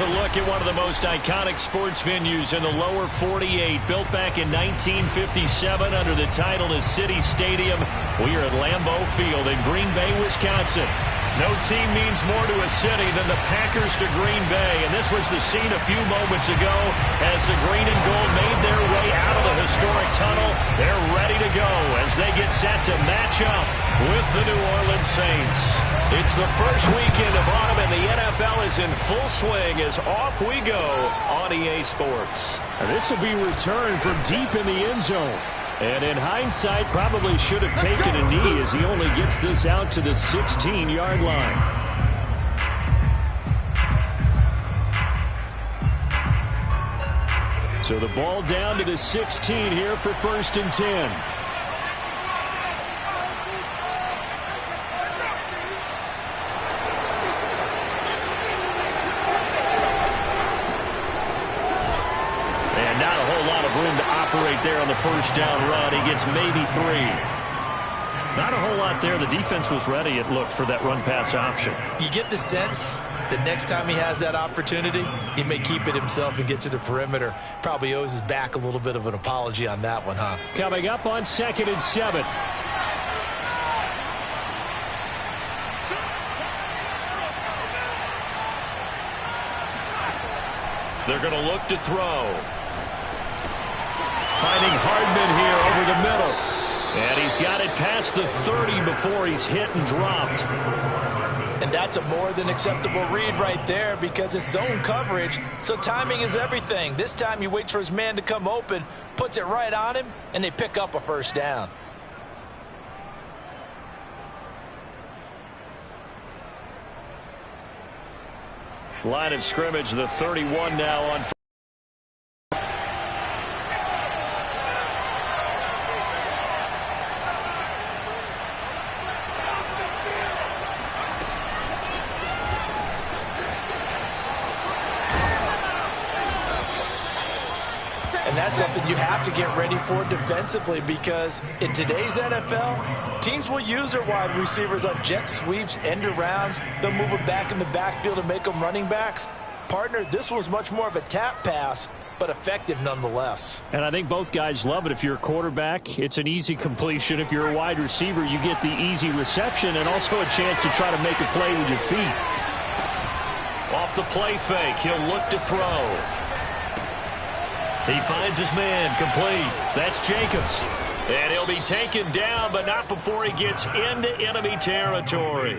a look at one of the most iconic sports venues in the lower 48, built back in 1957 under the title of City Stadium. We are at Lambeau Field in Green Bay, Wisconsin. No team means more to a city than the Packers to Green Bay, and this was the scene a few moments ago as the green and gold made their way out of the historic tunnel. They're ready to go as they get set to match up with the New Orleans Saints. It's the first weekend of autumn, and the NFL is in full swing as off we go on EA Sports. And this will be returned from deep in the end zone. And in hindsight, probably should have taken a knee as he only gets this out to the 16-yard line. So the ball down to the 16 here for 1st and 10. Right there on the first down run. He gets maybe 3. Not a whole lot there. The defense was ready, it looked, for that run-pass option. You get the sense that next time he has that opportunity, he may keep it himself and get to the perimeter. Probably owes his back a little bit of an apology on that one, huh? Coming up on 2nd and 7. They're going to look to throw. Finding Hardman here over the middle. And he's got it past the 30 before he's hit and dropped. And that's a more than acceptable read right there because it's zone coverage, so timing is everything. This time he waits for his man to come open, puts it right on him, and they pick up a first down. Line of scrimmage, the 31 now on. And that's something you have to get ready for defensively because in today's NFL, teams will use their wide receivers on jet sweeps, end arounds. They'll move them back in the backfield and make them running backs. Partner, this was much more of a tap pass, but effective nonetheless. And I think both guys love it. If you're a quarterback, it's an easy completion. If you're a wide receiver, you get the easy reception and also a chance to try to make a play with your feet. Off the play fake, he'll look to throw. He finds his man, complete. That's Jacobs. And he'll be taken down, but not before he gets into enemy territory.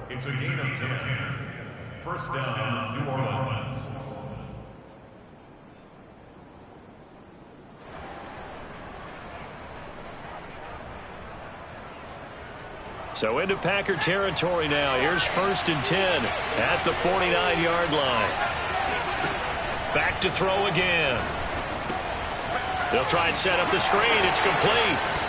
It's a gain of 10. First down, New Orleans. So into Packer territory now. Here's 1st and 10 at the 49-yard line. Back to throw again. They'll try and set up the screen. It's complete.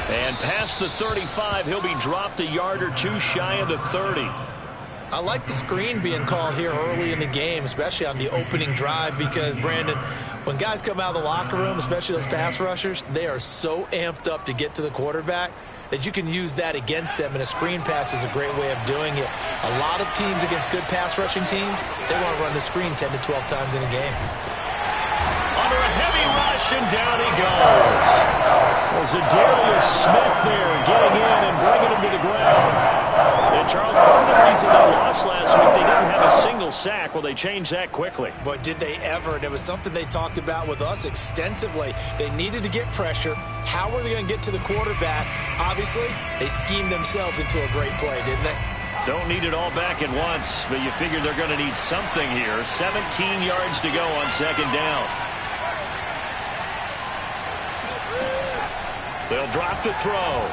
And past the 35, he'll be dropped a yard or two shy of the 30. I like the screen being called here early in the game, especially on the opening drive, because, Brandon, when guys come out of the locker room, especially those pass rushers, they are so amped up to get to the quarterback that you can use that against them, and a screen pass is a great way of doing it. A lot of teams against good pass rushing teams, they want to run the screen 10 to 12 times in a game. Under a heavy rush, and down he goes. Well, Zadarius Smith there getting in and bringing him to the ground. And Charles, part of the reason they lost last week, they didn't have a single sack. Well, they changed that quickly. But did they ever? And it was something they talked about with us extensively. They needed to get pressure. How were they going to get to the quarterback? Obviously, they schemed themselves into a great play, didn't they? Don't need it all back at once, but you figure they're going to need something here. 17 yards to go on second down. They'll drop the throw.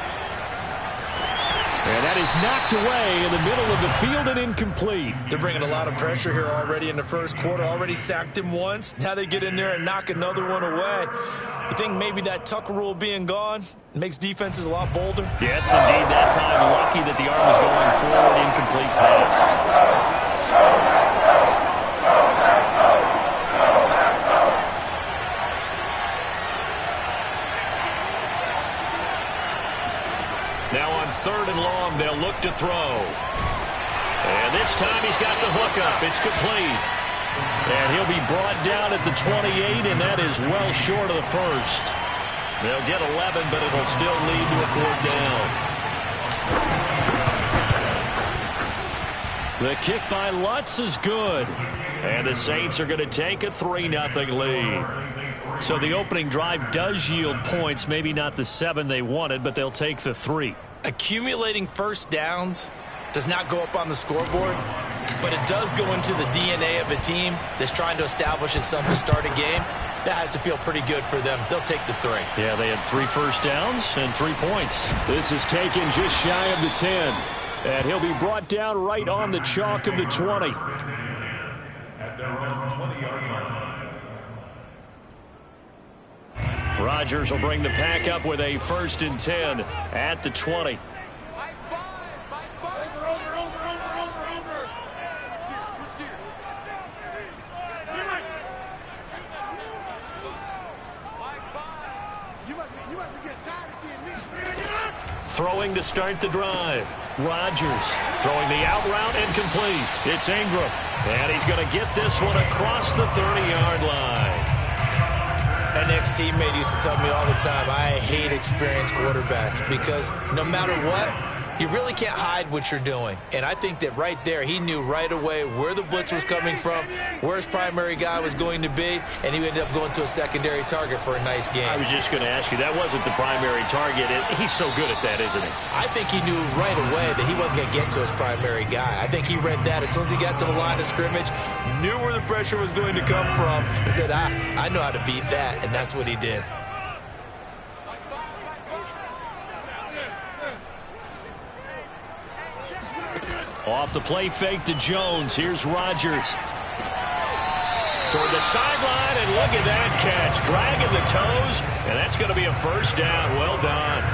And that is knocked away in the middle of the field and incomplete. They're bringing a lot of pressure here already in the first quarter. Already sacked him once. Now they get in there and knock another one away. You think maybe that Tucker rule being gone makes defenses a lot bolder? Yes, indeed. That time, lucky that the arm was going forward. Incomplete pass. Now on 3rd and long, they'll look to throw. And this time he's got the hook up. It's complete. And he'll be brought down at the 28, and that is well short of the first. They'll get 11, but it'll still lead to a 4th down. The kick by Lutz is good. And the Saints are going to take a 3-0 lead. So the opening drive does yield points, maybe not the 7 they wanted, but they'll take the 3. Accumulating first downs does not go up on the scoreboard, but it does go into the DNA of a team that's trying to establish itself to start a game. That has to feel pretty good for them. They'll take the 3. Yeah, they had 3 first downs and 3 points. This is taken just shy of the 10. And he'll be brought down right on the chalk of the 20. At their own 20-yard line. Rodgers will bring the pack up with a 1st and 10 at the 20. Throwing to start the drive. Rodgers throwing the out route incomplete. It's Ingram. And he's going to get this one across the 30-yard line. An ex-teammate used to tell me all the time, I hate experienced quarterbacks because no matter what, you really can't hide what you're doing. And I think that right there, he knew right away where the blitz was coming from, where his primary guy was going to be, and he ended up going to a secondary target for a nice game. I was just going to ask you, that wasn't the primary target. He's so good at that, isn't he? I think he knew right away that he wasn't going to get to his primary guy. I think he read that as soon as he got to the line of scrimmage, knew where the pressure was going to come from, and said, I know how to beat that, and that's what he did. Off the play fake to Jones. Here's Rodgers. Toward the sideline, and look at that catch. Dragging the toes, and that's going to be a 1st down. Well done.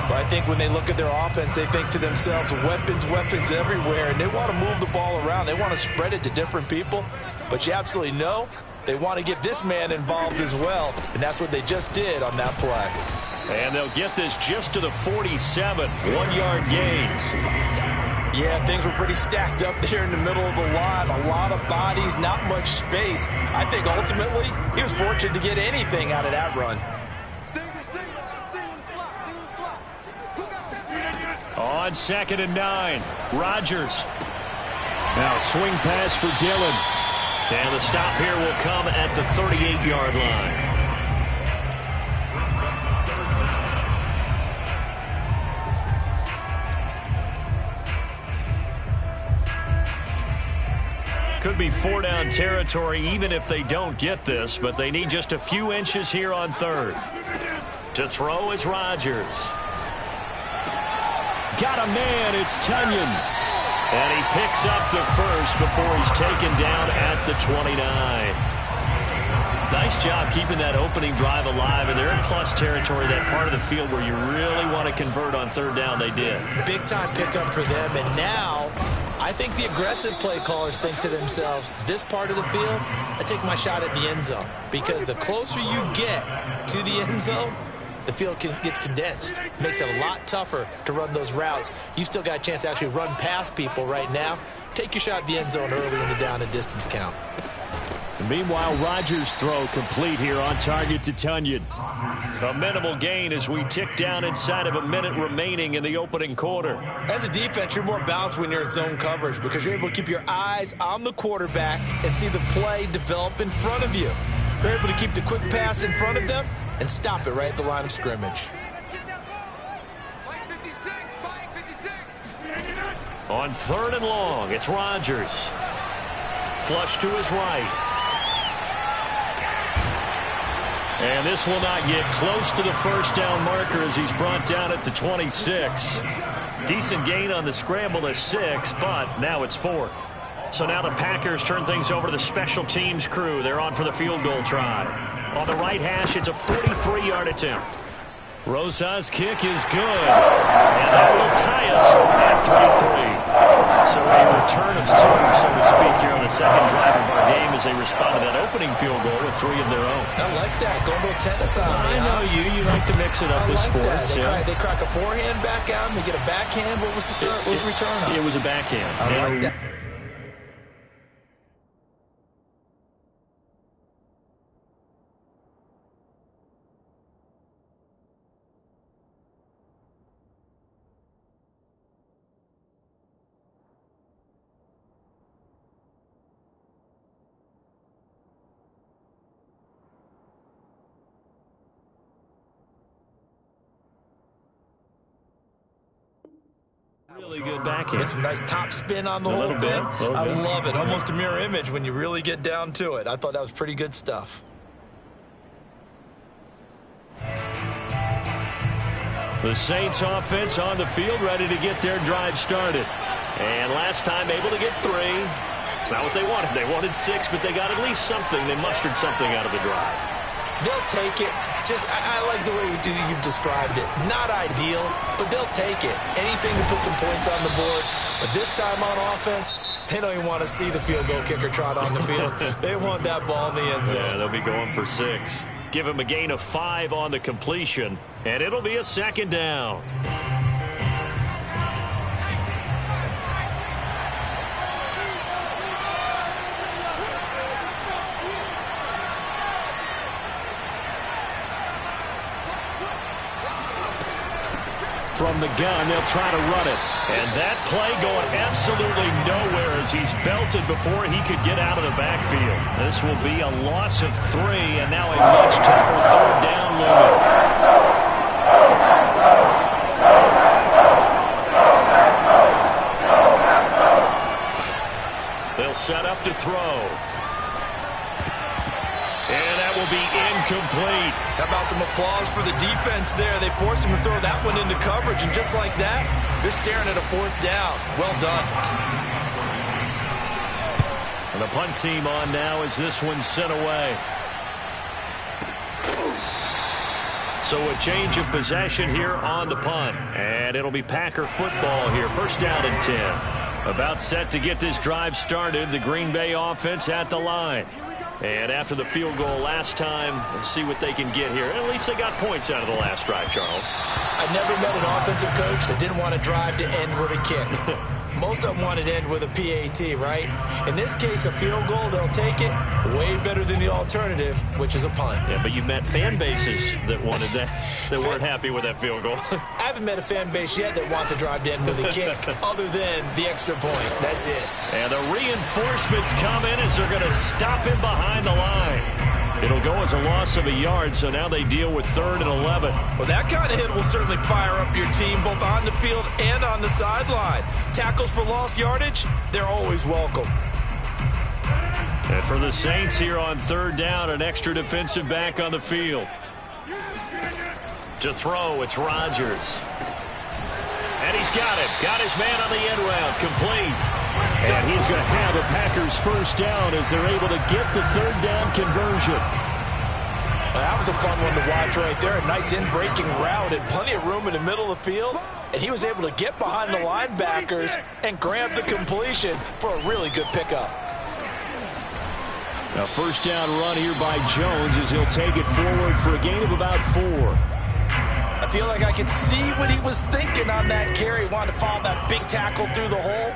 Well, I think when they look at their offense, they think to themselves, weapons, weapons everywhere, and they want to move the ball around. They want to spread it to different people, but you absolutely know they want to get this man involved as well, and that's what they just did on that play. And they'll get this just to the 47. 1-yard gain. Yeah, things were pretty stacked up there in the middle of the line. A lot of bodies, not much space. I think ultimately he was fortunate to get anything out of that run. On 2nd and 9, Rodgers. Now swing pass for Dillon. And the stop here will come at the 38-yard line. Could be 4-down territory even if they don't get this, but they need just a few inches here on 3rd. To throw is Rodgers. Got a man, it's Tunyon. And he picks up the 1st before he's taken down at the 29. Nice job keeping that opening drive alive, and they're in plus territory, that part of the field where you really want to convert on 3rd down. They did. Big time pickup for them, and now I think the aggressive play callers think to themselves, this part of the field, I take my shot at the end zone. Because the closer you get to the end zone, the field gets condensed. Makes it a lot tougher to run those routes. You still got a chance to actually run past people right now. Take your shot at the end zone early in the down and distance count. Meanwhile, Rodgers' throw complete here on target to Tunyon. A minimal gain as we tick down inside of a minute remaining in the opening quarter. As a defense, you're more balanced when you're in zone coverage because you're able to keep your eyes on the quarterback and see the play develop in front of you. You're able to keep the quick pass in front of them and stop it right at the line of scrimmage. On 3rd and long, it's Rodgers. Flush to his right. And this will not get close to the first down marker as he's brought down at the 26. Decent gain on the scramble to 6, but now it's 4th. So now the Packers turn things over to the special teams crew. They're on for the field goal try. On the right hash, it's a 43-yard attempt. Rosa's kick is good. And that will tie us at 33. So a return of serve, so to speak, here on the second drive of our game as they respond to that opening field goal with 3 of their own. I like that. Going to a tennis on me. I know you. You like to mix it up with sports. They crack a forehand back out and they get a backhand. What was the return on? It was a backhand. I like that. Really good backhand. Get some nice top spin on the whole thing. I love it. Almost a mirror image when you really get down to it. I thought that was pretty good stuff. The Saints offense on the field, ready to get their drive started. And last time able to get 3. It's not what they wanted. They wanted 6, but they got at least something. They mustered something out of the drive. They'll take it. I like the way you've described it. Not ideal, but they'll take it. Anything to put some points on the board. But this time on offense, they don't even want to see the field goal kicker trot on the field. They want that ball in the end zone. Yeah, they'll be going for 6. Give him a gain of 5 on the completion, and it'll be a 2nd down. From the gun, they'll try to run it. And that play going absolutely nowhere as he's belted before he could get out of the backfield. This will be a loss of 3, and now a much tougher 3rd down looming. They'll set up to throw. And that will be incomplete. How about some applause for the defense there? They forced him to throw that one into coverage, and just like that, they're staring at a 4th down. Well done. And the punt team on now as this one's sent away. So a change of possession here on the punt. And it'll be Packer football here. 1st down and 10. About set to get this drive started. The Green Bay offense at the line. And after the field goal last time, let's see what they can get here. At least they got points out of the last drive, Charles. I've never met an offensive coach that didn't want to drive to end with a kick. Most of them wanted to end with a PAT, right? In this case, a field goal, they'll take it. Way better than the alternative, which is a punt. Yeah, but you've met fan bases that wanted that, that weren't happy with that field goal. I haven't met a fan base yet that wants to drive to end with a kick other than the extra point. That's it. And the reinforcements come in as they're going to stop him behind the line. It'll go as a loss of a yard, so now they deal with 3rd and 11. Well, that kind of hit will certainly fire up your team both on the field and on the sideline. Tackles for lost yardage, they're always welcome. And for the Saints here on 3rd down, an extra defensive back on the field. To throw, it's Rodgers. And he's got him. Got his man on the end route. Complete. And he's going to have a Packers 1st down as they're able to get the 3rd down conversion. Well, that was a fun one to watch right there. A nice in-breaking route and plenty of room in the middle of the field. And he was able to get behind the linebackers and grab the completion for a really good pickup. A 1st down run here by Jones as he'll take it forward for a gain of about 4. I feel like I could see what he was thinking on that carry. Wanted to follow that big tackle through the hole.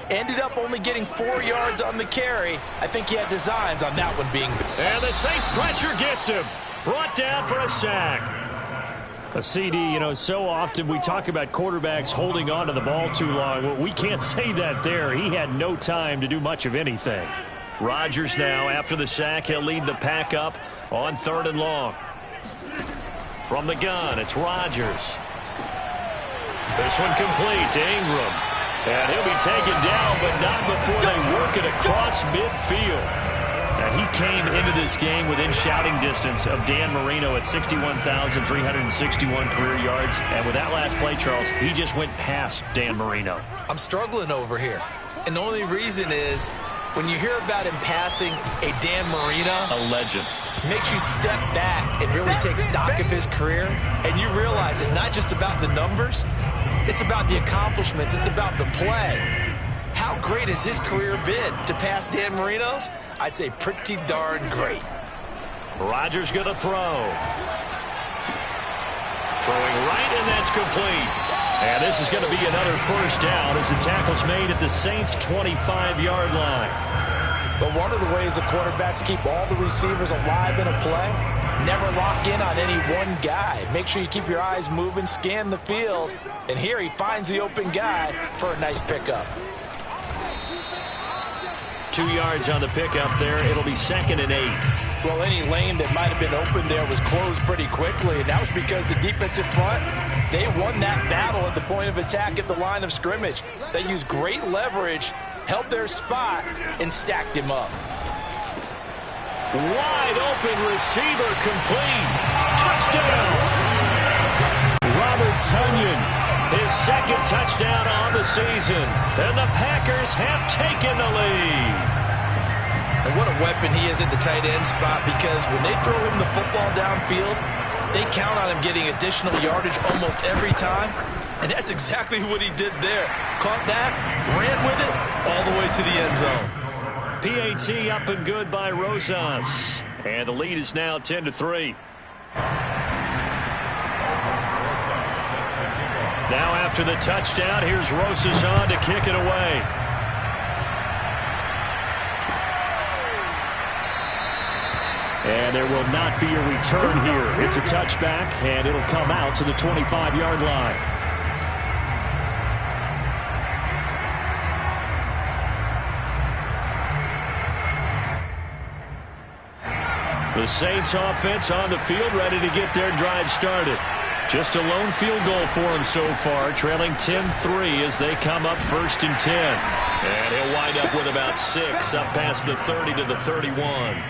Ended up only getting 4 yards on the carry. I think he had designs on that one being. And the Saints pressure gets him. Brought down for a sack. A CD, you know, so often we talk about quarterbacks holding on to the ball too long. Well, we can't say that there. He had no time to do much of anything. Rodgers now, after the sack, he'll lead the pack up on 3rd and long. From the gun, it's Rodgers. This one complete to Ingram. And he'll be taken down, but not before they work it across midfield. Now, he came into this game within shouting distance of Dan Marino at 61,361 career yards. And with that last play, Charles, he just went past Dan Marino. I'm struggling over here. And the only reason is when you hear about him passing a Dan Marino, a legend, makes you step back and really take stock of his career. And you realize it's not just about the numbers. It's about the accomplishments. It's about the play. How great has his career been to pass Dan Marino's? I'd say pretty darn great. Rodgers going to throw. Throwing right, and that's complete. And this is going to be another first down as the tackle's made at the Saints' 25-yard line. But one of the ways the quarterbacks keep all the receivers alive in a play, never lock in on any one guy. Make sure you keep your eyes moving, scan the field. And here he finds the open guy for a nice pickup. 2 yards on the pickup there. It'll be 2nd and 8. Well, any lane that might have been open there was closed pretty quickly, and that was because the defensive front, they won that battle at the point of attack at the line of scrimmage. They used great leverage, held their spot, and stacked him up. Wide open receiver complete. Touchdown. Robert Tonyan, his 2nd touchdown on the season. And the Packers have taken the lead. And what a weapon he is at the tight end spot, because when they throw him the football downfield, they count on him getting additional yardage almost every time. And that's exactly what he did there. Caught that, ran with it, all the way to the end zone. PAT up and good by Rosas. And the lead is now 10-3. Now after the touchdown, here's Rosas on to kick it away. And there will not be a return here. It's a touchback, and it'll come out to the 25-yard line. The Saints offense on the field, ready to get their drive started. Just a lone field goal for him so far, trailing 10-3 as they come up 1st and 10. And he'll wind up with about 6 up past the 30 to the 31.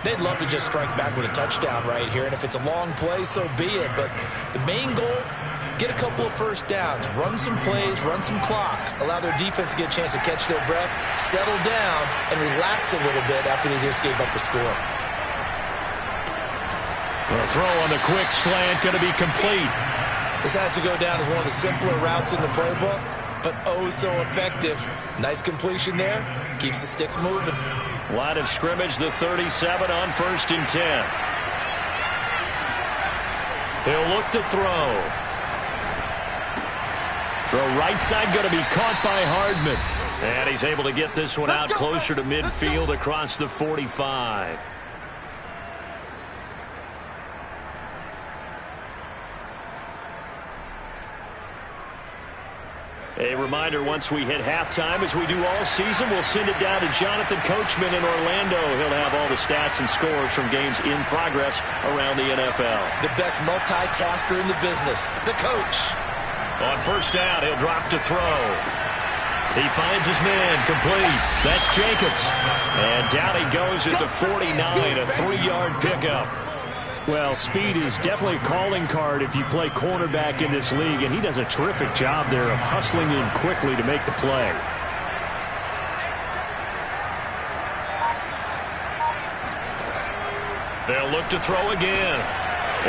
They'd love to just strike back with a touchdown right here, and if it's a long play, so be it. But the main goal, get a couple of first downs, run some plays, run some clock, allow their defense to get a chance to catch their breath, settle down, and relax a little bit after they just gave up a score. The throw on the quick slant going to be complete. This has to go down as one of the simpler routes in the playbook, but oh so effective. Nice completion there, keeps the sticks moving. Line of scrimmage, the 37 on 1st and 10. He'll look to throw. Throw right side going to be caught by Hardman. And he's able to get this one out closer to midfield across the 45. A reminder, once we hit halftime, as we do all season, we'll send it down to Jonathan Coachman in Orlando. He'll have all the stats and scores from games in progress around the NFL. The best multitasker in the business, the coach. On 1st down, he'll drop to throw. He finds his man, complete. That's Jacobs. And down he goes at the 49, a 3-yard pickup. Well, speed is definitely a calling card if you play cornerback in this league, and he does a terrific job there of hustling in quickly to make the play. They'll look to throw again.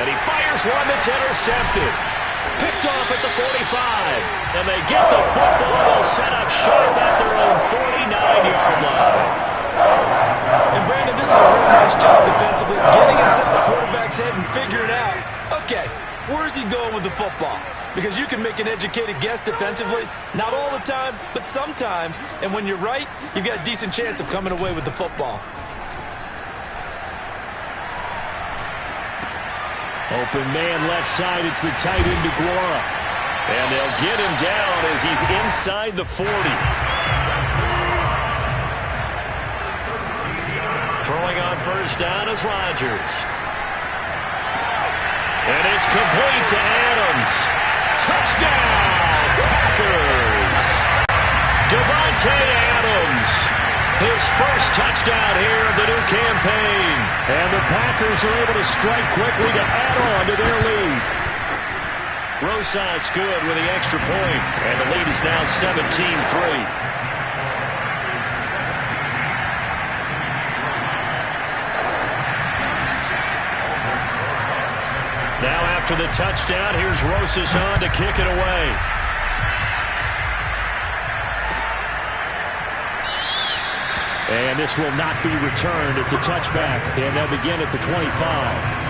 And he fires one that's intercepted. Picked off at the 45. And they get the football. They'll set up sharp at their own 49-yard line. And Brandon, this is a real nice job defensively, getting inside the quarterback's head and figuring out, okay, where's he going with the football? Because you can make an educated guess defensively, not all the time, but sometimes. And when you're right, you've got a decent chance of coming away with the football. Open man left side, it's the tight end DeGuara. And they'll get him down as he's inside the 40. Throwing on 1st down is Rodgers. And it's complete to Adams. Touchdown, Packers! Davante Adams, his first touchdown here of the new campaign. And the Packers are able to strike quickly to add on to their lead. Rosas good with the extra point, and the lead is now 17-3. Now after the touchdown, here's Rosas on to kick it away. And this will not be returned. It's a touchback, and they'll begin at the 25.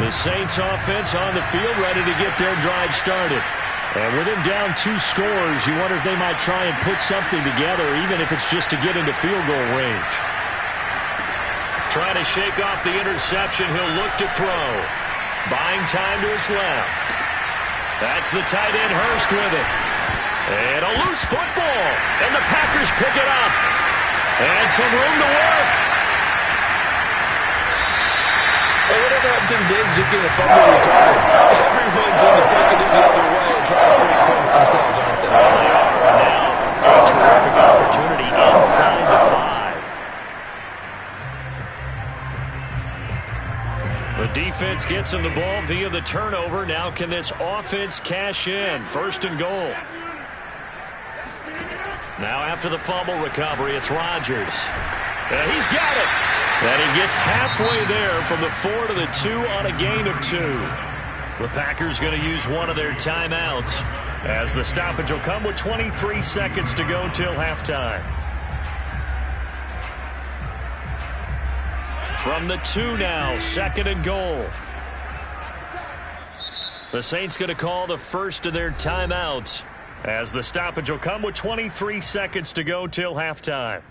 The Saints offense on the field ready to get their drive started. And with him down 2 scores, you wonder if they might try and put something together, even if it's just to get into field goal range. Trying to shake off the interception. He'll look to throw. Buying time to his left. That's the tight end Hurst with it. And a loose football. And the Packers pick it up. And some room to work. Hey, whatever happened to the days of just getting a fumble recovery? Everyone's into taking it the other way and trying to create points themselves, aren't they? Well, they are. Now, a terrific opportunity inside the 5. The defense gets him the ball via the turnover. Now can this offense cash in? 1st and goal. Now after the fumble recovery, it's Rodgers. And he's got it. And he gets halfway there from the 4 to the 2 on a gain of 2. The Packers going to use one of their timeouts as the stoppage will come with 23 seconds to go till halftime. From the 2 now, 2nd and goal. The Saints going to call the first of their timeouts as the stoppage will come with 23 seconds to go till halftime.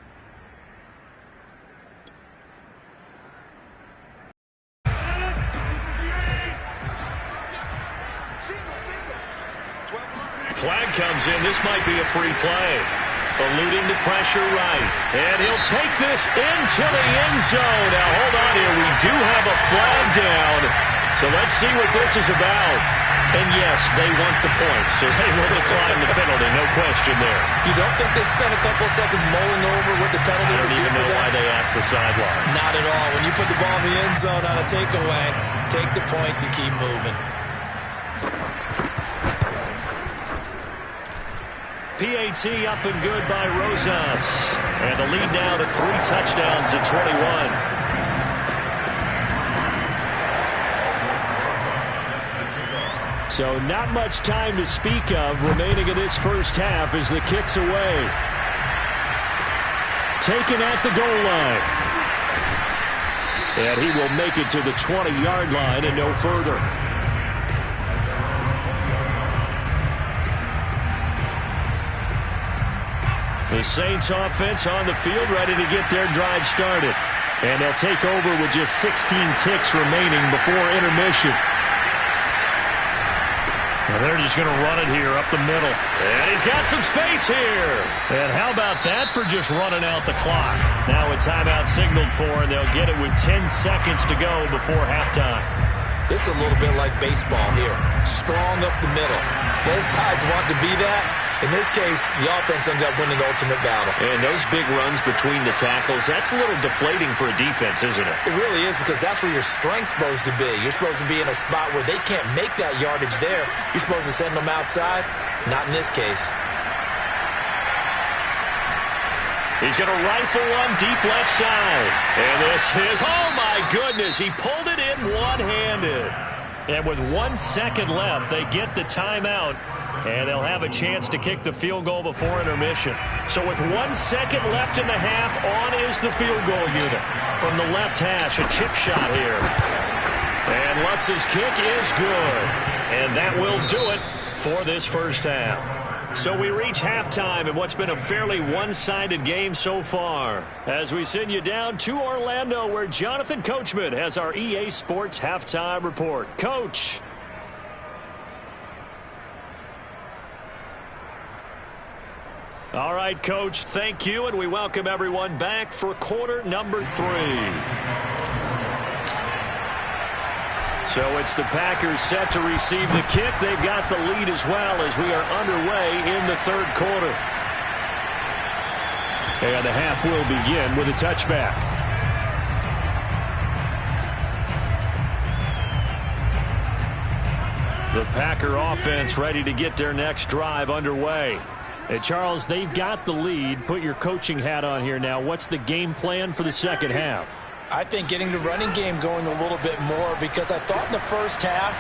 Flag comes in. This might be a free play. Eluding the pressure right. And he'll take this into the end zone. Now, hold on here. We do have a flag down. So let's see what this is about. And, yes, they want the points, so they will decline the penalty. No question there. You don't think they spent a couple seconds mulling over what the penalty I would don't do even for know them? why they asked the sideline. Not at all. When you put the ball in the end zone on a takeaway, take the points and keep moving. PAT up and good by Rosas. And the lead now to 3 touchdowns at 21. So not much time to speak of remaining in this first half as the kick's away. Taken at the goal line. And he will make it to the 20-yard line and no further. The Saints offense on the field ready to get their drive started. And they'll take over with just 16 ticks remaining before intermission. And they're just going to run it here up the middle. And he's got some space here. And how about that for just running out the clock? Now a timeout signaled for, and they'll get it with 10 seconds to go before halftime. This is a little bit like baseball here. Strong up the middle. Both sides want to be that. In this case, the offense ended up winning the ultimate battle. And those big runs between the tackles, that's a little deflating for a defense, isn't it? It really is, because that's where your strength's supposed to be. You're supposed to be in a spot where they can't make that yardage there. You're supposed to send them outside. Not in this case. He's going to rifle one deep left side. And this is, oh my goodness, he pulled it in one-handed. And with 1 second left, they get the timeout. And they'll have a chance to kick the field goal before intermission. So with 1 second left in the half, on is the field goal unit. From the left hash, a chip shot here. And Lutz's kick is good. And that will do it for this first half. So we reach halftime in what's been a fairly one-sided game so far. As we send you down to Orlando, where Jonathan Coachman has our EA Sports Halftime Report. Coach. All right, Coach, thank you, and we welcome everyone back for quarter number 3. So it's the Packers set to receive the kick. They've got the lead as well as we are underway in the third quarter. And the half will begin with a touchback. The Packer offense ready to get their next drive underway. Hey, Charles, they've got the lead. Put your coaching hat on here now. What's the game plan for the second half? I think getting the running game going a little bit more, because I thought in the first half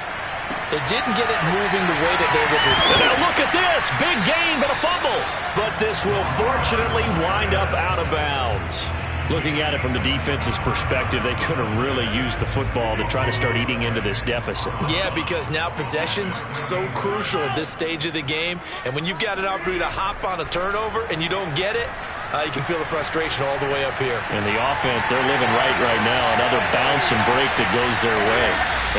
they didn't get it moving the way that they would. And now look at this. Big gain, but a fumble. But this will fortunately wind up out of bounds. Looking at it from the defense's perspective, they could have really used the football to try to start eating into this deficit. Yeah, because now possession's so crucial at this stage of the game. And when you've got an opportunity to hop on a turnover and you don't get it, you can feel the frustration all the way up here. And the offense, they're living right now. Another bounce and break that goes their way.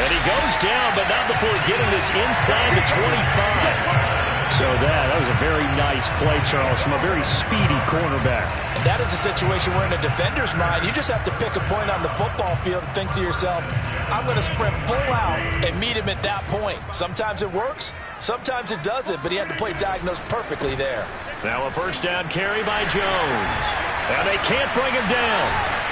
And he goes down, but not before getting this inside the 25. So that was a very nice play, Charles, from a very speedy cornerback. And that is a situation where in a defender's mind, you just have to pick a point on the football field and think to yourself, I'm going to sprint full out and meet him at that point. Sometimes it works, sometimes it doesn't, but he had to play diagnosed perfectly there. Now a first down carry by Jones. And they can't bring him down.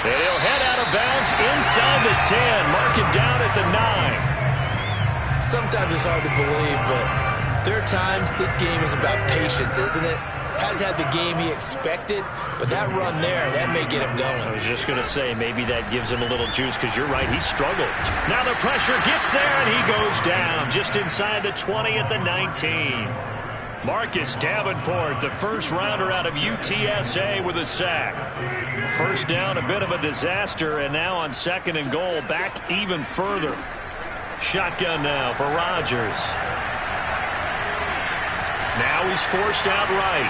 And he'll head out of bounds inside the 10. Mark it down at the 9. Sometimes it's hard to believe, but there are times this game is about patience, isn't it? Has had the game he expected, but that run there, that may get him going. I was just going to say, maybe that gives him a little juice, because you're right, he struggled. Now the pressure gets there, and he goes down just inside the 20 at the 19. Marcus Davenport, the first rounder out of UTSA, with a sack. First down, a bit of a disaster, and now on second and goal, back even further. Shotgun now for Rodgers. Now he's forced out right.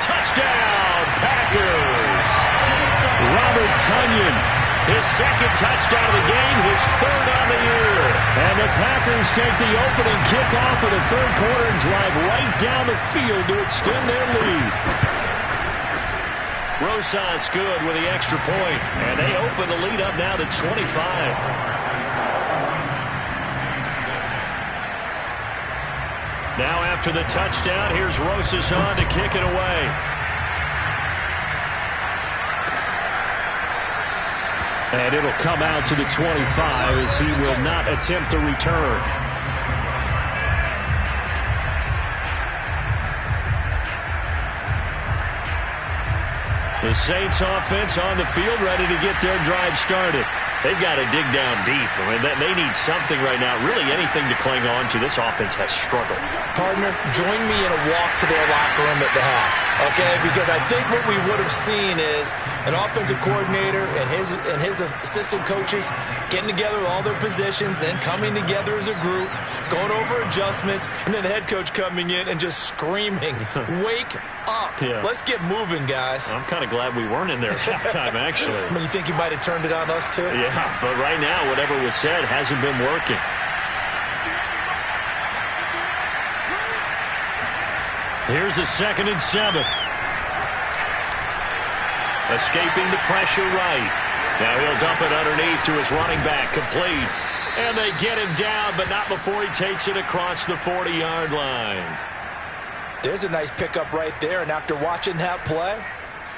Touchdown, Packers! Robert Tonyan, his second touchdown of the game, his third on the year. And the Packers take the opening kickoff of the third quarter and drive right down the field to extend their lead. Rosas good with the extra point, and they open the lead up now to 25. Now after the touchdown, here's Rosas on to kick it away. And it'll come out to the 25 as he will not attempt to return. The Saints offense on the field ready to get their drive started. They've got to dig down deep. I mean, they need something right now, really anything to cling on to. This offense has struggled. Partner, join me in a walk to their locker room at the half, okay? Because I think what we would have seen is an offensive coordinator and his assistant coaches getting together with all their positions, then coming together as a group, going over adjustments, and then the head coach coming in and just screaming, wake up. Yeah. Let's get moving, guys. I'm kind of glad we weren't in there at halftime, actually. I mean, you think you might have turned it on us, too? Yeah, but right now, whatever was said hasn't been working. Here's a 2nd and 7. Escaping the pressure right. Now he'll dump it underneath to his running back, complete. And they get him down, but not before he takes it across the 40-yard line. There's a nice pickup right there, and after watching that play,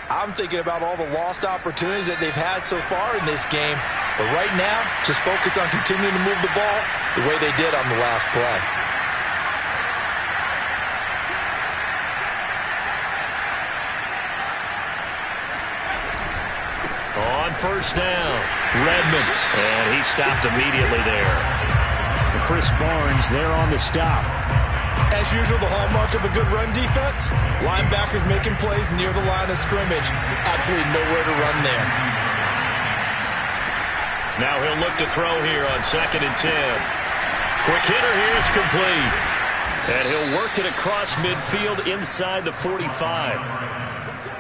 I'm thinking about all the lost opportunities that they've had so far in this game. But right now, just focus on continuing to move the ball the way they did on the last play. On first down, Redmond. And he stopped immediately there. Chris Barnes there on the stop. As usual, the hallmark of a good run defense, linebackers making plays near the line of scrimmage. Absolutely nowhere to run there. Now he'll look to throw here on 2nd and 10. Quick hitter here, it's complete. And he'll work it across midfield inside the 45.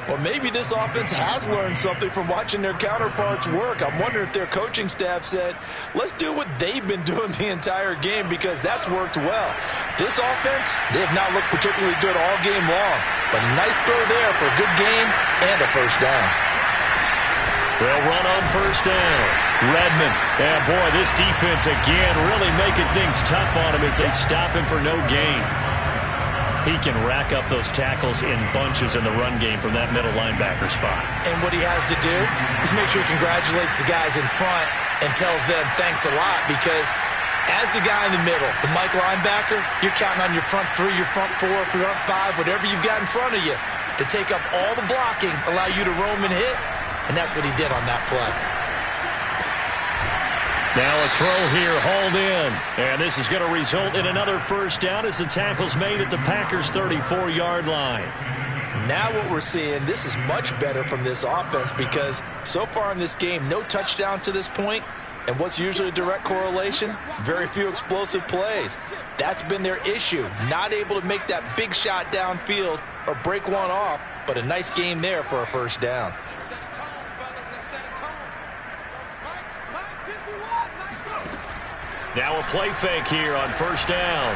Well, maybe this offense has learned something from watching their counterparts work. I'm wondering if their coaching staff said, let's do what they've been doing the entire game, because that's worked well. This offense, they have not looked particularly good all game long. But nice throw there for a good game and a first down. They'll run on first down. Redmond. And, boy, this defense again really making things tough on him as they stop him for no gain. He can rack up those tackles in bunches in the run game from that middle linebacker spot. And what he has to do is make sure he congratulates the guys in front and tells them thanks a lot, because as the guy in the middle, the Mike linebacker, you're counting on your front three, your front four, your front five, whatever you've got in front of you to take up all the blocking, allow you to roam and hit, and that's what he did on that play. Now a throw here, hauled in. And this is going to result in another first down as the tackle's made at the Packers' 34-yard line. Now what we're seeing, this is much better from this offense, because so far in this game, no touchdown to this point. And what's usually a direct correlation? Very few explosive plays. That's been their issue. Not able to make that big shot downfield or break one off, but a nice game there for a first down. Now a play fake here on first down.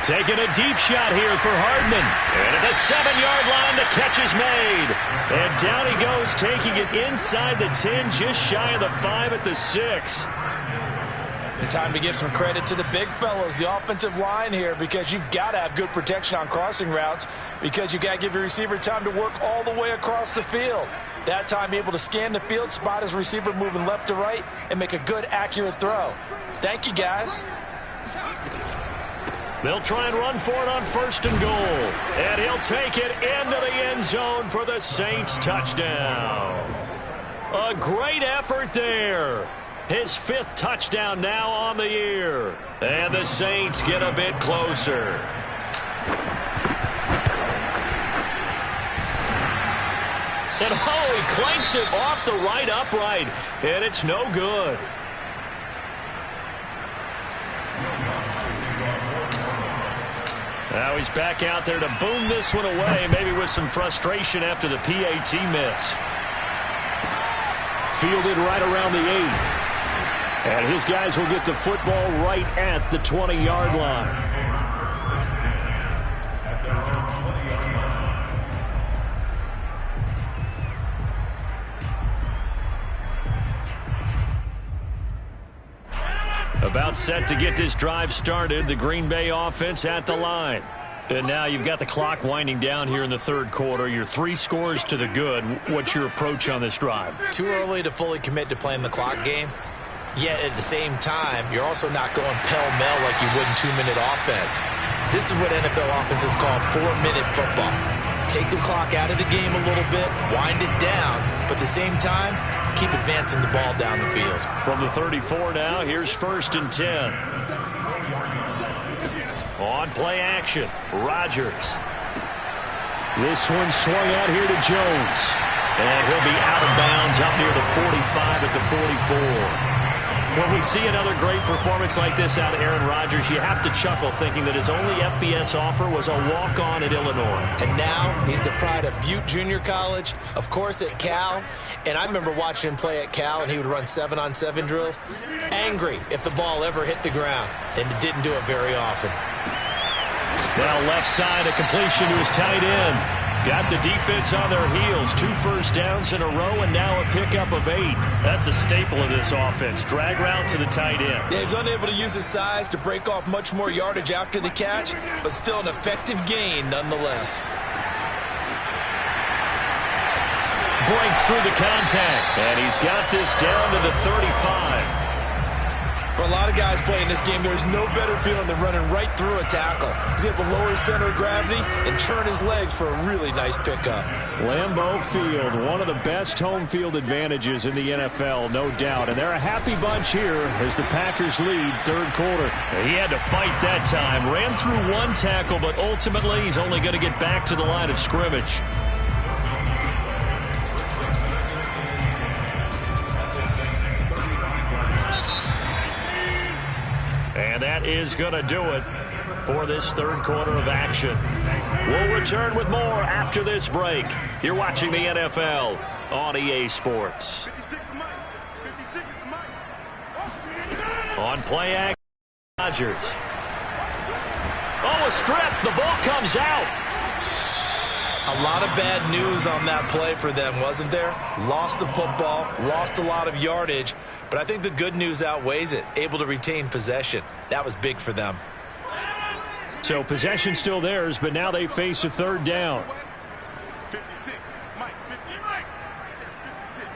Taking a deep shot here for Hardman. And at the 7-yard line, the catch is made. And down he goes, taking it inside the 10, just shy of the 5 at the 6. And time to give some credit to the big fellas, the offensive line here, because you've got to have good protection on crossing routes, because you've got to give your receiver time to work all the way across the field. That time able to scan the field, spot his receiver moving left to right, and make a good, accurate throw. Thank you, guys. They'll try and run for it on first and goal. And he'll take it into the end zone for the Saints touchdown. A great effort there. His 5th touchdown now on the year. And the Saints get a bit closer. And he clanks it off the right upright. And it's no good. Now he's back out there to boom this one away, maybe with some frustration after the PAT miss. Fielded right around the 8. And his guys will get the football right at the 20-yard line. About set to get this drive started, the Green Bay offense at the line. And now you've got the clock winding down here in the third quarter. You're 3 scores to the good. What's your approach on this drive? Too early to fully commit to playing the clock game. Yet at the same time, you're also not going pell-mell like you would in 2-minute offense. This is what NFL offenses call 4-minute football. Take the clock out of the game a little bit, wind it down, but at the same time, keep advancing the ball down the field. From the 34 now, here's first and 10. On play action, Rodgers. This one swung out here to Jones. And he'll be out of bounds up near the 45 at the 44. When we see another great performance like this out of Aaron Rodgers, you have to chuckle thinking that his only FBS offer was a walk-on at Illinois. And now he's the pride of Butte Junior College, of course at Cal. And I remember watching him play at Cal, and he would run 7-on-7 drills. Angry if the ball ever hit the ground, and it didn't do it very often. Now left side, a completion to his tight end. Got the defense on their heels. 2 first downs in a row, and now a pickup of 8. That's a staple of this offense. Drag route to the tight end. Yeah, he's unable to use his size to break off much more yardage after the catch, but still an effective gain nonetheless. Breaks through the contact, and he's got this down to the 35. For a lot of guys playing this game, there's no better feeling than running right through a tackle. He's able to lower his center of gravity and churn his legs for a really nice pickup. Lambeau Field, one of the best home field advantages in the NFL, no doubt. And they're a happy bunch here as the Packers lead third quarter. He had to fight that time. Ran through 1 tackle, but ultimately he's only going to get back to the line of scrimmage. And that is going to do it for this third quarter of action. We'll return with more after this break. You're watching the NFL on EA Sports. On play action, Rodgers. Oh, a strip. The ball comes out. A lot of bad news on that play for them, wasn't there? Lost the football, lost a lot of yardage, but I think the good news outweighs it. Able to retain possession. That was big for them. So possession still theirs, but now they face a third down. 56. Mike, 50. Mike. 56.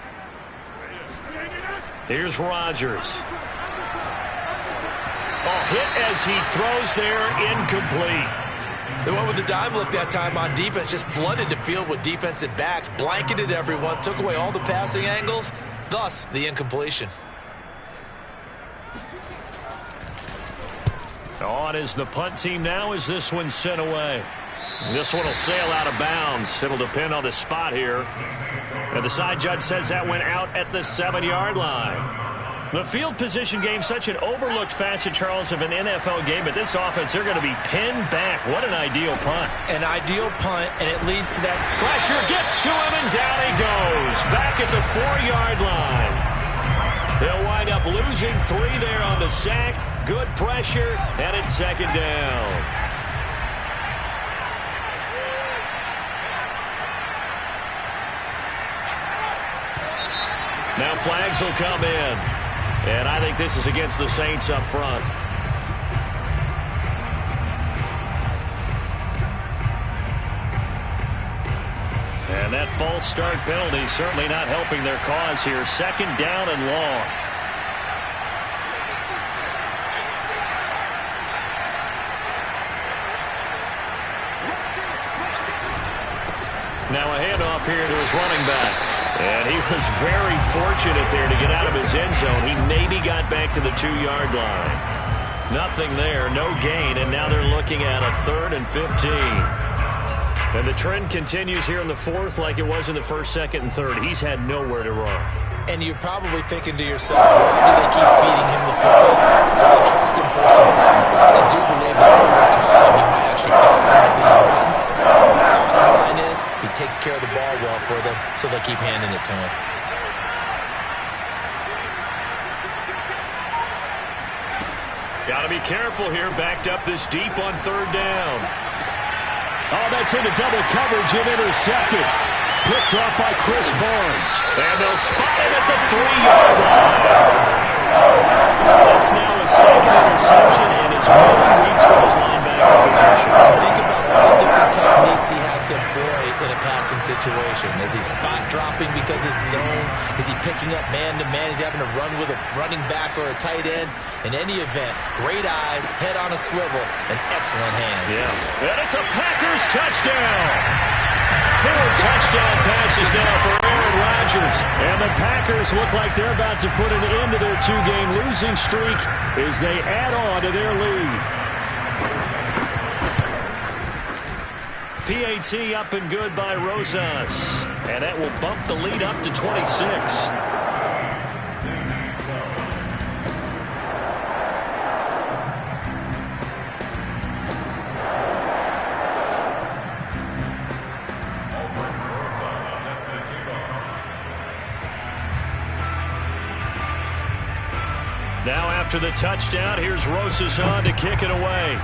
Here's Rodgers. Hit as he throws there, incomplete. They went with the dime look that time on defense, just flooded the field with defensive backs, blanketed everyone, took away all the passing angles, thus the incompletion. On is the punt team now as this one's sent away. This one will sail out of bounds. It'll depend on the spot here. And the side judge says that went out at the 7-yard line. The field position game, such an overlooked facet, Charles, of an NFL game. But this offense, they're going to be pinned back. What an ideal punt. An ideal punt, and it leads to that. Pressure gets to him, and down he goes. Back at the 4-yard line. They'll wind up losing 3 there on the sack. Good pressure, and it's second down. Now flags will come in. And I think this is against the Saints up front. And that false start penalty certainly not helping their cause here. Second down and long. Now a handoff here to his running back. And he was very fortunate there to get out of his end zone. He maybe got back to the 2-yard line. Nothing there, no gain, and now they're looking at a 3rd and 15. And the trend continues here in the 4th like it was in the 1st, 2nd, and 3rd. He's had nowhere to run. And you're probably thinking to yourself, why do they keep feeding him the football? Well, they trust him first and foremost. They do believe that over time he might actually pick up these runs. Line is he takes care of the ball well for them, so they'll keep handing it to him. Got to be careful here, backed up this deep on 3rd down. Oh, that's into double coverage and intercepted. Picked off by Chris Barnes. And they'll spot him at the 3-yard line. That's now his 2nd interception, and it's many weeks from his linebacker position. Think about all the different techniques he has to employ in a passing situation. Is he spot dropping because it's zone? Is he picking up man-to-man? Is he having to run with a running back or a tight end? In any event, great eyes, head on a swivel, and excellent hands. Yeah. And it's a Packers touchdown. 4 touchdown passes now for Aaron Rodgers. And the Packers look like they're about to put an end to their 2-game losing streak as they add on to their lead. PAT up and good by Rosas. And that will bump the lead up to 26. Now after the touchdown, here's Rosas on to kick it away.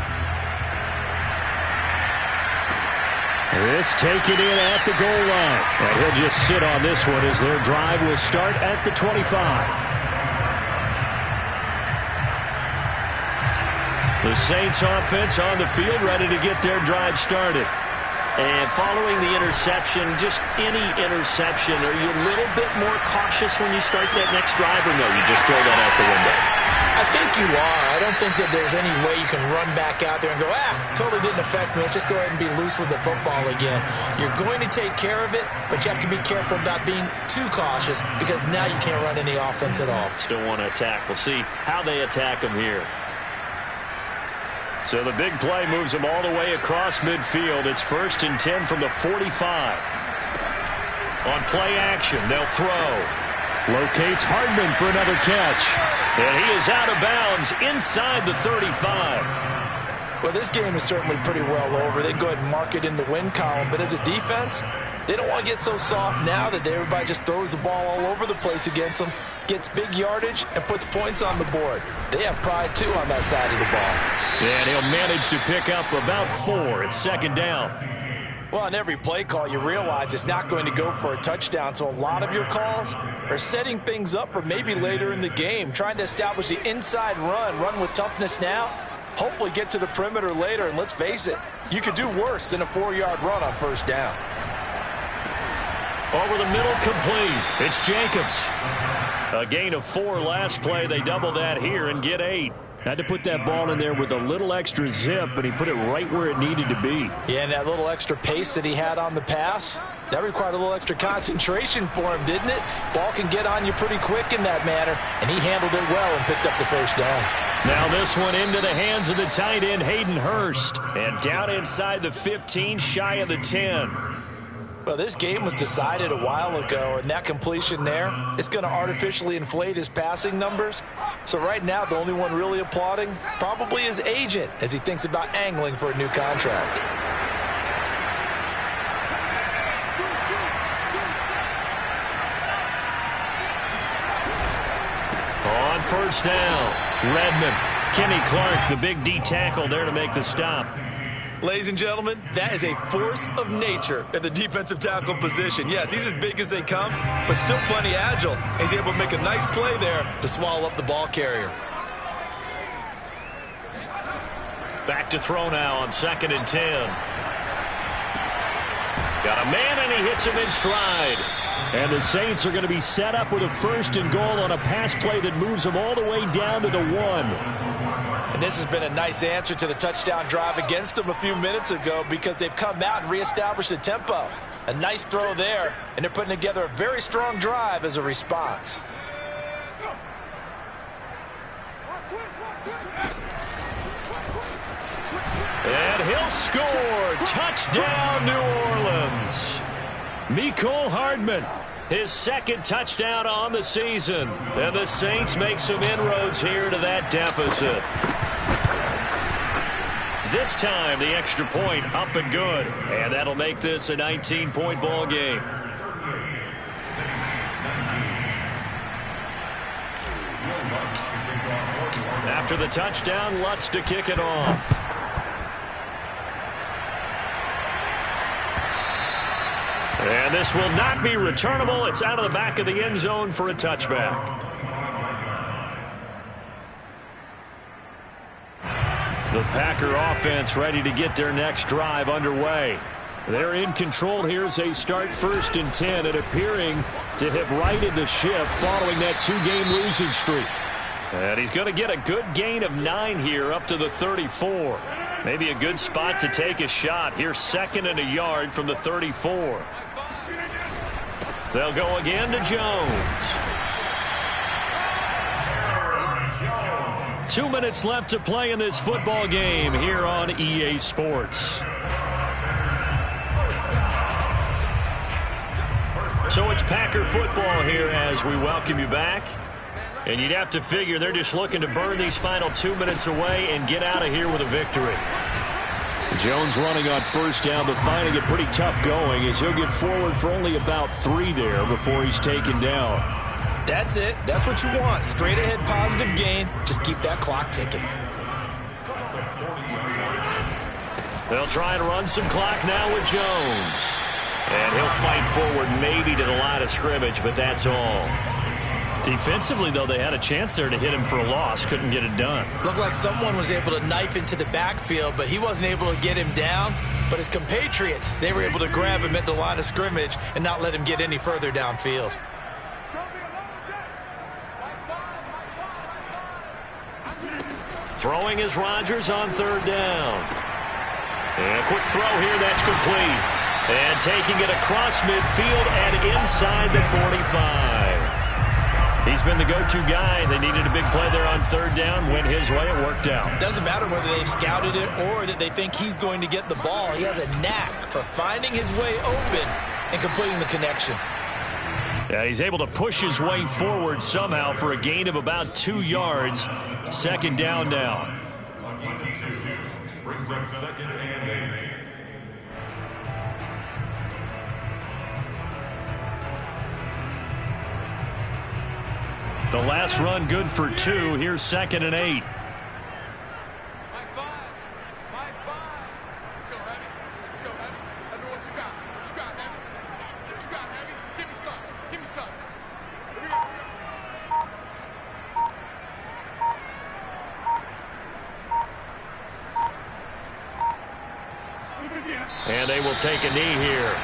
This taken in at the goal line. And he'll just sit on this one as their drive will start at the 25. The Saints offense on the field ready to get their drive started. And following the interception, just any interception, are you a little bit more cautious when you start that next drive, or no, you just throw that out the window? I think you are. I don't think that there's any way you can run back out there and go, totally didn't affect me. Let's just go ahead and be loose with the football again. You're going to take care of it, but you have to be careful about being too cautious because now you can't run any offense at all. Still want to attack. We'll see how they attack them here. So the big play moves them all the way across midfield. It's 1st and 10 from the 45. On play action, they'll throw. Locates Hardman for another catch. And he is out of bounds inside the 35. Well, this game is certainly pretty well over. They can go ahead and mark it in the win column. But as a defense, they don't want to get so soft now that everybody just throws the ball all over the place against them, gets big yardage, and puts points on the board. They have pride, too, on that side of the ball. And he'll manage to pick up about 4. It's 2nd down. Well, on every play call, you realize it's not going to go for a touchdown, so a lot of your calls are setting things up for maybe later in the game, trying to establish the inside run with toughness now, hopefully get to the perimeter later, and let's face it, you could do worse than a 4-yard run on first down. Over the middle, complete. It's Jacobs. A gain of 4 last play. They double that here and get 8. Had to put that ball in there with a little extra zip, but he put it right where it needed to be. Yeah, and that little extra pace that he had on the pass, that required a little extra concentration for him, didn't it? Ball can get on you pretty quick in that manner, and he handled it well and picked up the first down. Now this one into the hands of the tight end, Hayden Hurst. And down inside the 15, shy of the 10. Well, this game was decided a while ago, and that completion there, it's going to artificially inflate his passing numbers. So right now, the only one really applauding probably his agent as he thinks about angling for a new contract. On first down, Redmond. Kenny Clark, the big D tackle there to make the stop. Ladies and gentlemen, that is a force of nature at the defensive tackle position. Yes, he's as big as they come, but still plenty agile. He's able to make a nice play there to swallow up the ball carrier. Back to throw now on 2nd and 10. Got a man, and he hits him in stride. And the Saints are going to be set up with a 1st and goal on a pass play that moves them all the way down to the 1. And this has been a nice answer to the touchdown drive against them a few minutes ago because they've come out and reestablished the tempo. A nice throw there, and they're putting together a very strong drive as a response. And he'll score. Touchdown, New Orleans. Mecole Hardman, his 2nd touchdown on the season. And the Saints make some inroads here to that deficit. This time, the extra point up and good. And that'll make this a 19-point ball game. After the touchdown, Lutz to kick it off. And this will not be returnable. It's out of the back of the end zone for a touchback. The Packer offense ready to get their next drive underway. They're in control here as they start 1st and 10 and appearing to have righted the ship following that 2-game losing streak. And he's going to get a good gain of 9 here up to the 34. Maybe a good spot to take a shot. Here's 2nd and a yard from the 34. They'll go again to Jones. 2 minutes left to play in this football game here on EA Sports. So it's Packer football here as we welcome you back. And you'd have to figure they're just looking to burn these final 2 minutes away and get out of here with a victory. Jones running on first down, but finding it pretty tough going as he'll get forward for only about 3 there before he's taken down. That's it. That's what you want. Straight ahead positive gain. Just keep that clock ticking. They'll try and run some clock now with Jones. And he'll fight forward maybe to the line of scrimmage, but that's all. Defensively, though, they had a chance there to hit him for a loss. Couldn't get it done. Looked like someone was able to knife into the backfield, but he wasn't able to get him down. But his compatriots, they were able to grab him at the line of scrimmage and not let him get any further downfield. Throwing is Rodgers on 3rd down. And a quick throw here, that's complete. And taking it across midfield and inside the 45. He's been the go-to guy. They needed a big play there on 3rd down. Went his way. It worked out. Doesn't matter whether they've scouted it or that they think he's going to get the ball. He has a knack for finding his way open and completing the connection. Yeah, he's able to push his way forward somehow for a gain of about 2 yards. 2nd down now. A gain of 2 brings up 2nd and 8. The last run good for 2. Here's 2nd and 8. And they will take a knee here.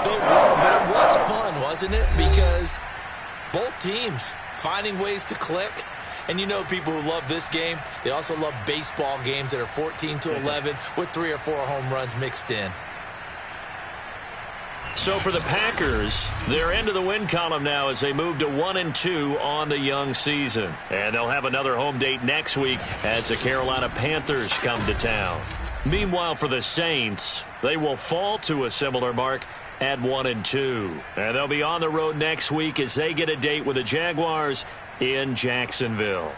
They were, but it was fun, wasn't it? Because both teams finding ways to click. And you know people who love this game, they also love baseball games that are 14-11 with 3 or 4 home runs mixed in. So for the Packers, they're into the win column now as they move to 1-2 on the young season. And they'll have another home date next week as the Carolina Panthers come to town. Meanwhile, for the Saints, they will fall to a similar mark at 1-2. And they'll be on the road next week as they get a date with the Jaguars in Jacksonville.